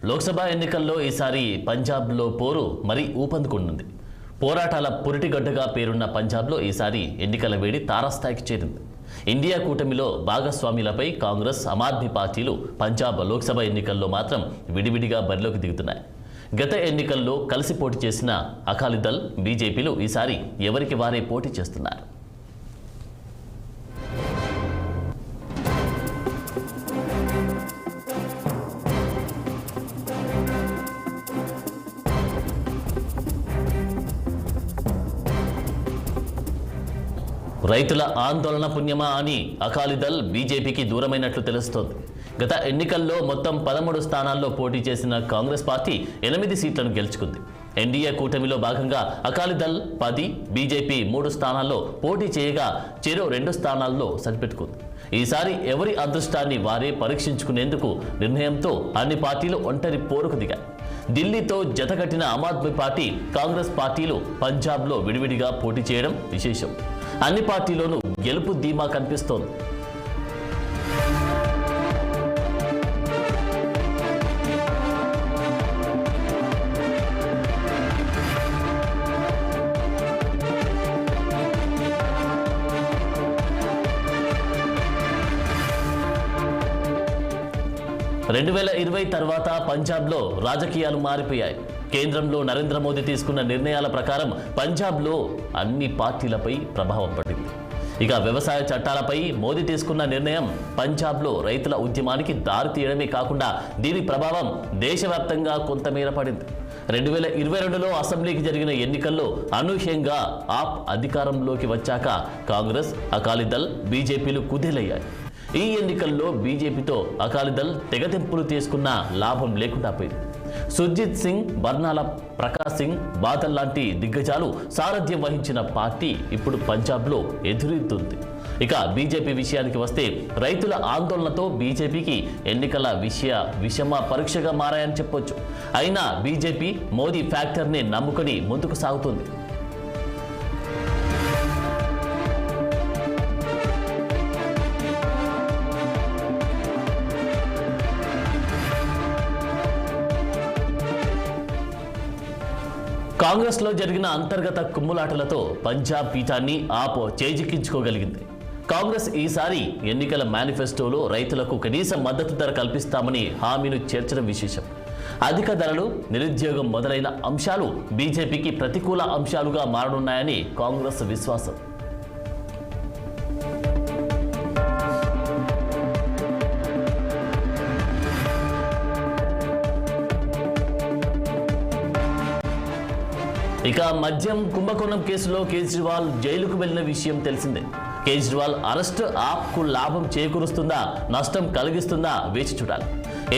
లోక్సభ ఎన్నికల్లో ఈసారి పంజాబ్లో పోరు మరీ ఊపందుకుంటుంది. పోరాటాల పురిటిగడ్డగా పేరున్న పంజాబ్లో ఈసారి ఎన్నికల వేడి తారాస్థాయికి చేరింది. ఇండియా కూటమిలో భాగస్వాములపై కాంగ్రెస్, ఆమ్ ఆద్మీ పార్టీలు పంజాబ్ లోక్సభ ఎన్నికల్లో మాత్రం విడివిడిగా బరిలోకి దిగుతున్నాయి. గత ఎన్నికల్లో కలిసి పోటీ చేసిన అకాలీదళ్, బీజేపీలు ఈసారి ఎవరికి వారే పోటీ చేస్తున్నారు. రైతుల ఆందోళన పుణ్యమా అని అకాలీదళ్ బీజేపీకి దూరమైనట్లు తెలుస్తోంది. గత ఎన్నికల్లో మొత్తం 13 స్థానాల్లో పోటీ చేసిన కాంగ్రెస్ పార్టీ 8 సీట్లను గెలుచుకుంది. ఎన్డీఏ కూటమిలో భాగంగా అకాలీదళ్ 10, బీజేపీ 3 స్థానాల్లో పోటీ చేయగా చెరో 2 స్థానాల్లో సరిపెట్టుకుంది. ఈసారి ఎవరి అదృష్టాన్ని వారే పరీక్షించుకునేందుకు నిర్ణయంతో అన్ని పార్టీలు ఒంటరి పోరుకు దిగాయి. ఢిల్లీతో జతకట్టిన ఆమ్ ఆద్మీ పార్టీ, కాంగ్రెస్ పార్టీలు పంజాబ్లో విడివిడిగా పోటీ చేయడం విశేషం. అన్ని పార్టీలోనూ గెలుపు ధీమా కనిపిస్తోంది. తర్వాత పంజాబ్లో రాజకీయాలు మారిపోయాయి. కేంద్రంలో నరేంద్ర మోదీ తీసుకున్న నిర్ణయాల ప్రకారం పంజాబ్లో అన్ని పార్టీలపై ప్రభావం పడింది. ఇక వ్యవసాయ చట్టాలపై మోదీ తీసుకున్న నిర్ణయం పంజాబ్లో రైతుల ఉద్యమానికి దారి తీయడమే కాకుండా దీని ప్రభావం దేశవ్యాప్తంగా కొంతమేర పడింది. 2022లో అసెంబ్లీకి జరిగిన ఎన్నికల్లో అనూహ్యంగా ఆప్ అధికారంలోకి వచ్చాక కాంగ్రెస్, అకాలీదళ్, బీజేపీలు కుదేలయ్యాయి. ఈ ఎన్నికల్లో బీజేపీతో అకాలీదళ్ తెగతెంపులు తీసుకున్న లాభం లేకుండా పోయింది. సుర్జిత్ సింగ్, బర్నాల ప్రకాశ్ సింగ్ బాదల్ లాంటి దిగ్గజాలు సారథ్యం వహించిన పార్టీ ఇప్పుడు పంజాబ్లో ఎదురెత్తుంది. ఇక బీజేపీ విషయానికి వస్తే రైతుల ఆందోళనతో బీజేపీకి ఎన్నికల విషమ పరీక్షగా మారాయని చెప్పొచ్చు. అయినా బీజేపీ మోదీ ఫ్యాక్టర్ని నమ్ముకొని ముందుకు సాగుతుంది. కాంగ్రెస్లో జరిగిన అంతర్గత కుమ్ములాటలతో పంజాబ్ పీఠాన్ని ఆప్ చేజిక్కించుకోగలిగింది. కాంగ్రెస్ ఈసారి ఎన్నికల మేనిఫెస్టోలో రైతులకు కనీస మద్దతు ధర కల్పిస్తామని హామీను చేర్చడం విశేషం. అధిక ధరలు, నిరుద్యోగం మొదలైన అంశాలు బీజేపీకి ప్రతికూల అంశాలుగా మారనున్నాయని కాంగ్రెస్ విశ్వాసం. ఇక మద్యం కుంభకోణం కేసులో కేజ్రీవాల్ జైలుకు వెళ్లిన విషయం తెలిసిందే. కేజ్రీవాల్ అరెస్ట్ ఆప్కు లాభం చేకూరుస్తుందా, నష్టం కలిగిస్తుందా వేచి చూడాలి.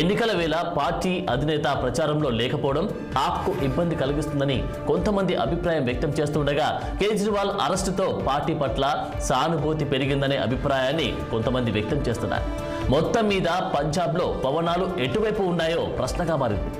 ఎన్నికల వేళ పార్టీ అధినేత ప్రచారంలో లేకపోవడం ఆప్కు ఇబ్బంది కలిగిస్తుందని కొంతమంది అభిప్రాయం వ్యక్తం చేస్తుండగా, కేజ్రీవాల్ అరెస్టుతో పార్టీ పట్ల సానుభూతి పెరిగిందనే అభిప్రాయాన్ని కొంతమంది వ్యక్తం చేస్తున్నారు. మొత్తం మీద పంజాబ్లో పవనాలు ఎటువైపు ఉన్నాయో ప్రశ్నగా మారింది.